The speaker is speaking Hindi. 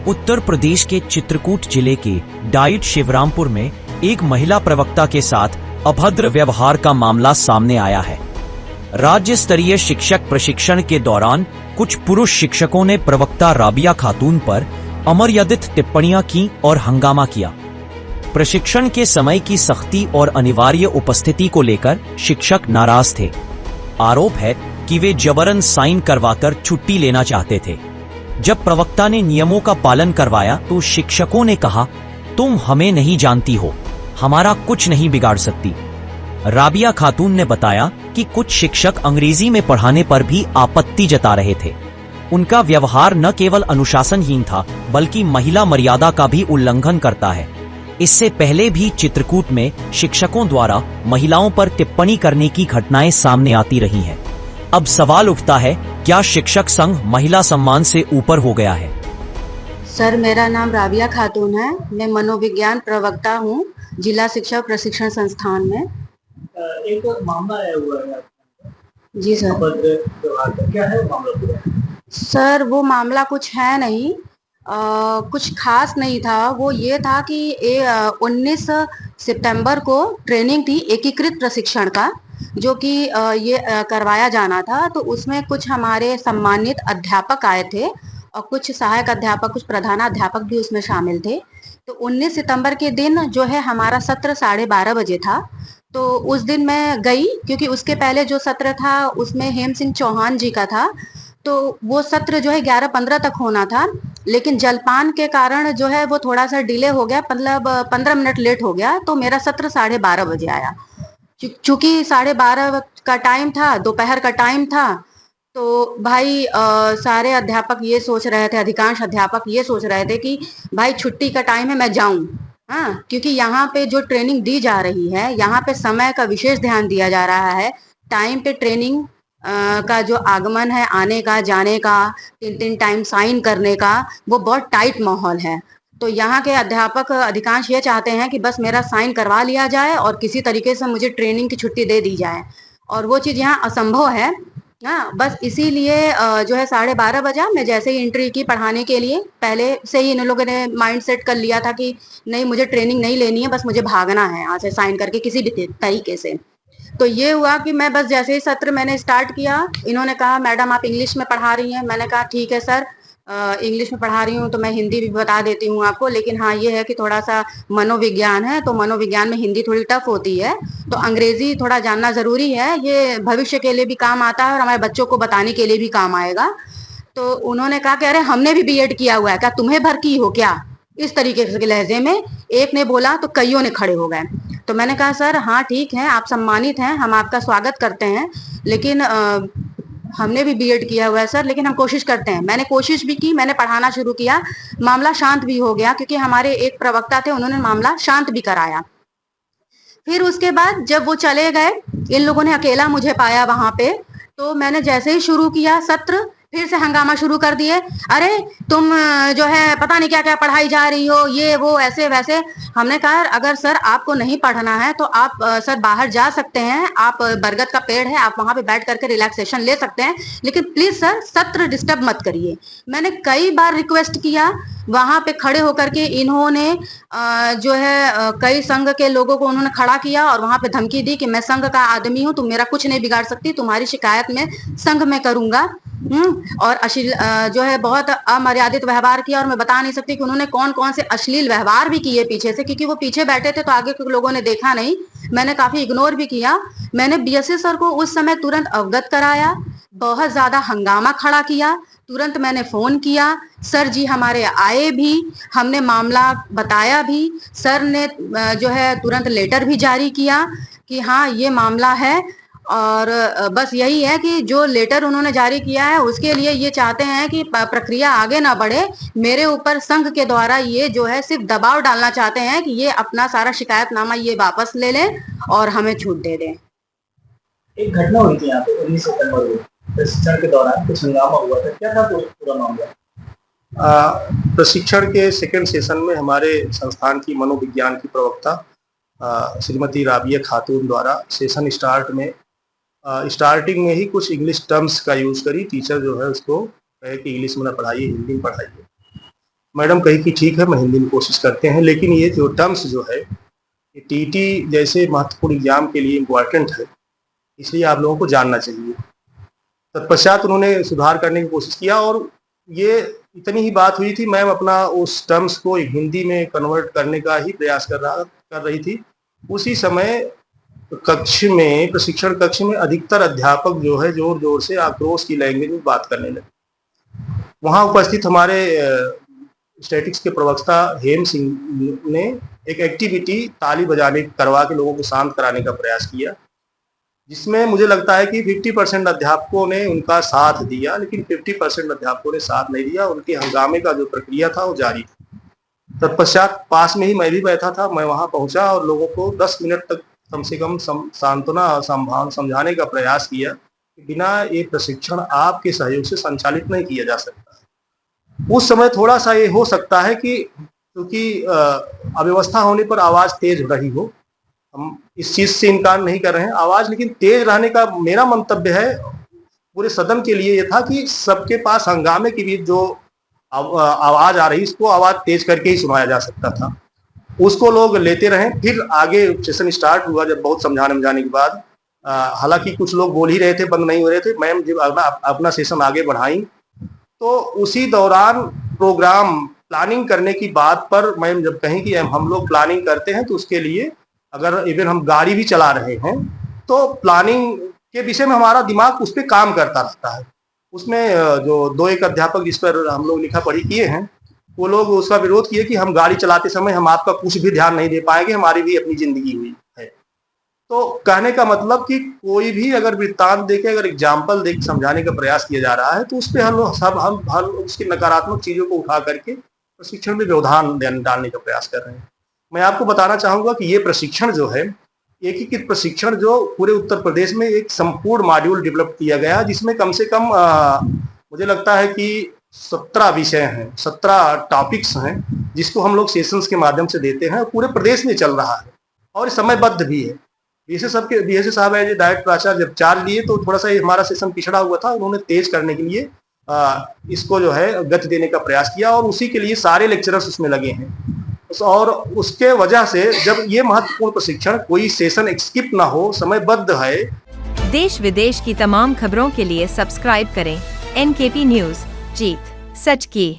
उत्तर प्रदेश के चित्रकूट जिले के डाइट शिवरामपुर में एक महिला प्रवक्ता के साथ अभद्र व्यवहार का मामला सामने आया है। राज्य स्तरीय शिक्षक प्रशिक्षण के दौरान कुछ पुरुष शिक्षकों ने प्रवक्ता राबिया खातून पर अमर्यादित टिप्पणियां की और हंगामा किया। प्रशिक्षण के समय की सख्ती और अनिवार्य उपस्थिति को लेकर शिक्षक नाराज थे। आरोप है कि वे जबरन साइन करवाकर छुट्टी लेना चाहते थे। जब प्रवक्ता ने नियमों का पालन करवाया तो शिक्षकों ने कहा, तुम हमें नहीं जानती हो, हमारा कुछ नहीं बिगाड़ सकती। राबिया खातून ने बताया कि कुछ शिक्षक अंग्रेजी में पढ़ाने पर भी आपत्ति जता रहे थे। उनका व्यवहार न केवल अनुशासनहीन था बल्कि महिला मर्यादा का भी उल्लंघन करता है। इससे पहले भी चित्रकूट में शिक्षकों द्वारा महिलाओं पर टिप्पणी करने की घटनाएं सामने आती रही हैं। अब सवाल उठता है, क्या शिक्षक संघ महिला सम्मान से ऊपर हो गया है? सर, मेरा नाम राबिया खातून है। मैं मनोविज्ञान प्रवक्ता हूँ जिला शिक्षा प्रशिक्षण संस्थान में। एक मामला आया हुआ है। जी सर। क्या है मामला? सर, वो मामला कुछ है नहीं, कुछ खास नहीं था। वो ये था कि 19 सितंबर को ट्रेनिंग थी एकीकृत प्रशिक्षण का, जो कि ये करवाया जाना था। तो उसमें कुछ हमारे सम्मानित अध्यापक आए थे और कुछ सहायक अध्यापक, कुछ प्रधानाध्यापक भी उसमें शामिल थे। तो 19 सितंबर के दिन जो है हमारा सत्र 12:30 बजे था। तो उस दिन मैं गई क्योंकि उसके पहले जो सत्र था उसमें हेम सिंह चौहान जी का था। तो वो सत्र जो है 11:15 तक होना था, लेकिन जलपान के कारण जो है वो थोड़ा सा डिले हो गया, मतलब 15 मिनट लेट हो गया। तो मेरा सत्र 12:30 बजे आया। चूंकि 12:30 का टाइम था, दोपहर का टाइम था, तो भाई सारे अध्यापक ये सोच रहे थे, अधिकांश अध्यापक ये सोच रहे थे कि भाई छुट्टी का टाइम है, मैं जाऊं। हाँ, क्योंकि यहाँ पे जो ट्रेनिंग दी जा रही है, यहाँ पे समय का विशेष ध्यान दिया जा रहा है। टाइम पे ट्रेनिंग का जो आगमन है, आने का, जाने का, 3 टाइम साइन करने का, वो बहुत टाइट माहौल है। तो यहाँ के अध्यापक अधिकांश ये चाहते हैं कि बस मेरा साइन करवा लिया जाए और किसी तरीके से मुझे ट्रेनिंग की छुट्टी दे दी जाए, और वो चीज़ यहाँ असंभव है। हाँ, बस इसीलिए जो है 12:30 बजा। मैं जैसे ही एंट्री की पढ़ाने के लिए, पहले से ही इन लोगों ने माइंड सेट कर लिया था कि नहीं, मुझे ट्रेनिंग नहीं लेनी है, बस मुझे भागना है यहाँ से साइन करके किसी भी तरीके से। तो ये हुआ कि मैं बस जैसे ही सत्र मैंने स्टार्ट किया, इन्होंने कहा, मैडम आप इंग्लिश में पढ़ा रही हैं? मैंने कहा ठीक है सर, इंग्लिश में पढ़ा रही हूँ तो मैं हिंदी भी बता देती हूँ आपको, लेकिन हाँ ये है कि थोड़ा सा मनोविज्ञान है तो मनोविज्ञान में हिंदी थोड़ी टफ होती है, तो अंग्रेजी थोड़ा जानना ज़रूरी है, ये भविष्य के लिए भी काम आता है और हमारे बच्चों को बताने के लिए भी काम आएगा। तो उन्होंने कहा कि अरे हमने भी बीएड किया हुआ है, क्या तुम्हें भर्ती हो क्या? इस तरीके के लहजे में एक ने बोला तो कईयों ने खड़े हो गए। तो मैंने कहा सर हाँ ठीक है, आप सम्मानित हैं, हम आपका स्वागत करते हैं, लेकिन हमने भी बीएड किया हुआ है सर, लेकिन हम कोशिश करते हैं। मैंने कोशिश भी की, मैंने पढ़ाना शुरू किया, मामला शांत भी हो गया क्योंकि हमारे एक प्रवक्ता थे, उन्होंने मामला शांत भी कराया। फिर उसके बाद जब वो चले गए, इन लोगों ने अकेला मुझे पाया वहां पे। तो मैंने जैसे ही शुरू किया सत्र, फिर से हंगामा शुरू कर दिए। अरे तुम जो है पता नहीं क्या क्या पढ़ाई जा रही हो, ये वो ऐसे वैसे। हमने कहा अगर सर आपको नहीं पढ़ना है तो आप सर बाहर जा सकते हैं, आप बरगद का पेड़ है, आप वहां पे बैठ करके रिलैक्सेशन ले सकते हैं, लेकिन प्लीज सर सत्र डिस्टर्ब मत करिए। मैंने कई बार रिक्वेस्ट किया, वहां पे खड़े होकर के इन्होंने जो है कई संघ के लोगों को उन्होंने खड़ा किया और वहां पे धमकी दी कि मैं संघ का आदमी हूं, तुम मेरा कुछ नहीं बिगाड़ सकती, तुम्हारी शिकायत मैं संघ में करूंगा। और अश्लील जो है बहुत अमर्यादित व्यवहार किया, और मैं बता नहीं सकती कि उन्होंने कौन कौन से अश्लील व्यवहार भी किए पीछे से, क्योंकि वो पीछे बैठे थे तो आगे के लोगों ने देखा नहीं। मैंने काफी इग्नोर भी किया। मैंने बीएसए सर को उस समय तुरंत अवगत कराया, बहुत ज्यादा हंगामा खड़ा किया, तुरंत मैंने फोन किया, सर जी हमारे आए भी, हमने मामला बताया भी, सर ने जो है तुरंत लेटर भी जारी किया कि हाँ ये मामला है। और बस यही है कि जो लेटर उन्होंने जारी किया है उसके लिए ये चाहते हैं कि प्रक्रिया आगे ना बढ़े, मेरे ऊपर संघ के द्वारा ये जो है सिर्फ दबाव डालना चाहते हैं कि ये अपना सारा शिकायतनामा ये वापस ले लें और हमें छूट दे दें। एक घटना हुई थी यहाँ पे 19 सितंबर को, प्रशिक्षण के दौरान कुछ हंगामा हुआ था, क्या था पूरा मामला? प्रशिक्षण के सेकंड सेशन में हमारे संस्थान की मनोविज्ञान की प्रवक्ता श्रीमती राबिया खातून द्वारा सेशन स्टार्टिंग में ही कुछ इंग्लिश टर्म्स का यूज करी। टीचर जो है उसको कहे कि इंग्लिश में ना पढ़ाइए, हिंदी में पढ़ाइए। मैडम कही कि ठीक है, मैं हिंदी में कोशिश करते हैं, लेकिन ये जो टर्म्स जो है, ये टीईटी जैसे महत्वपूर्ण एग्जाम के लिए इम्पोर्टेंट है, इसलिए आप लोगों को जानना चाहिए। तत्पश्चात उन्होंने सुधार करने की कोशिश किया और ये इतनी ही बात हुई थी, मैम अपना उस टर्म्स को हिंदी में कन्वर्ट करने का ही प्रयास कर रही थी। उसी समय प्रशिक्षण कक्ष में अधिकतर अध्यापक जो है जोर जोर से आक्रोश की लैंग्वेज में बात करने लगे। वहां उपस्थित हमारे स्टैटिक्स के प्रवक्ता हेम सिंह ने एक एक्टिविटी ताली बजाने करवा के लोगों को शांत कराने का प्रयास किया, जिसमें मुझे लगता है कि 50% अध्यापकों ने उनका साथ दिया, लेकिन 50% अध्यापकों ने साथ नहीं दिया। उनके हंगामे का जो प्रक्रिया था वो जारी था। तत्पश्चात पास में ही मैं भी बैठा था, मैं वहां पहुंचा और लोगों को 10 मिनट तक कम से कम सांत्वना समझाने का प्रयास किया कि बिना ये प्रशिक्षण आपके सहयोग से संचालित नहीं किया जा सकता। उस समय थोड़ा सा ये हो सकता है कि क्योंकि अव्यवस्था होने पर आवाज तेज हो रही हो, हम इस चीज से इनकार नहीं कर रहे हैं आवाज, लेकिन तेज रहने का मेरा मंतव्य है पूरे सदन के लिए ये था कि सबके पास हंगामे के बीच जो आवाज आ रही, इसको आवाज तेज करके ही सुनाया जा सकता था। उसको लोग लेते रहे। फिर आगे सेशन स्टार्ट हुआ, जब बहुत समझाने के बाद, हालांकि कुछ लोग बोल ही रहे थे, बंद नहीं हो रहे थे। मैम जब अपना सेशन आगे बढ़ाई तो उसी दौरान प्रोग्राम प्लानिंग करने की बात पर मैम जब कहीं कि हम लोग प्लानिंग करते हैं तो उसके लिए अगर इवन हम गाड़ी भी चला रहे हैं तो प्लानिंग के विषय में हमारा दिमाग उस पर काम करता रहता है। उसमें जो 2-1 अध्यापक जिस पर हम लोग लिखा पढ़ी किए हैं, वो लोग उसका विरोध किए कि हम गाड़ी चलाते समय हम आपका कुछ भी ध्यान नहीं दे पाएंगे, हमारी भी अपनी जिंदगी हुई है। तो कहने का मतलब कि कोई भी अगर वृत्तांत देके, अगर एग्जाम्पल देके समझाने का प्रयास किया जा रहा है तो उस पर हम उसकी नकारात्मक चीजों को उठा करके प्रशिक्षण में व्यवधान डालने का प्रयास कर रहे हैं। मैं आपको बताना चाहूंगा कि ये प्रशिक्षण जो है, एकीकृत प्रशिक्षण जो पूरे उत्तर प्रदेश में एक संपूर्ण मॉड्यूल डेवलप किया गया, जिसमें कम से कम मुझे लगता है कि 17 विषय हैं, 17 टॉपिक्स हैं, जिसको हम लोग सेशंस के माध्यम से देते हैं। पूरे प्रदेश में चल रहा है और समयबद्ध भी है। बीएसए साहब है डायरेक्ट प्राचार्य, जब चार्ज लिए तो थोड़ा सा हमारा सेशन पिछड़ा हुआ था, उन्होंने तेज करने के लिए इसको जो है गति देने का प्रयास किया और उसी के लिए सारे लेक्चरर्स उसमें लगे हैं। और उसके वजह से जब ये महत्वपूर्ण प्रशिक्षण, कोई सेशन स्किप ना हो, समयबद्ध है। देश विदेश की तमाम खबरों के लिए सब्सक्राइब करें NKP न्यूज। जीत सच की।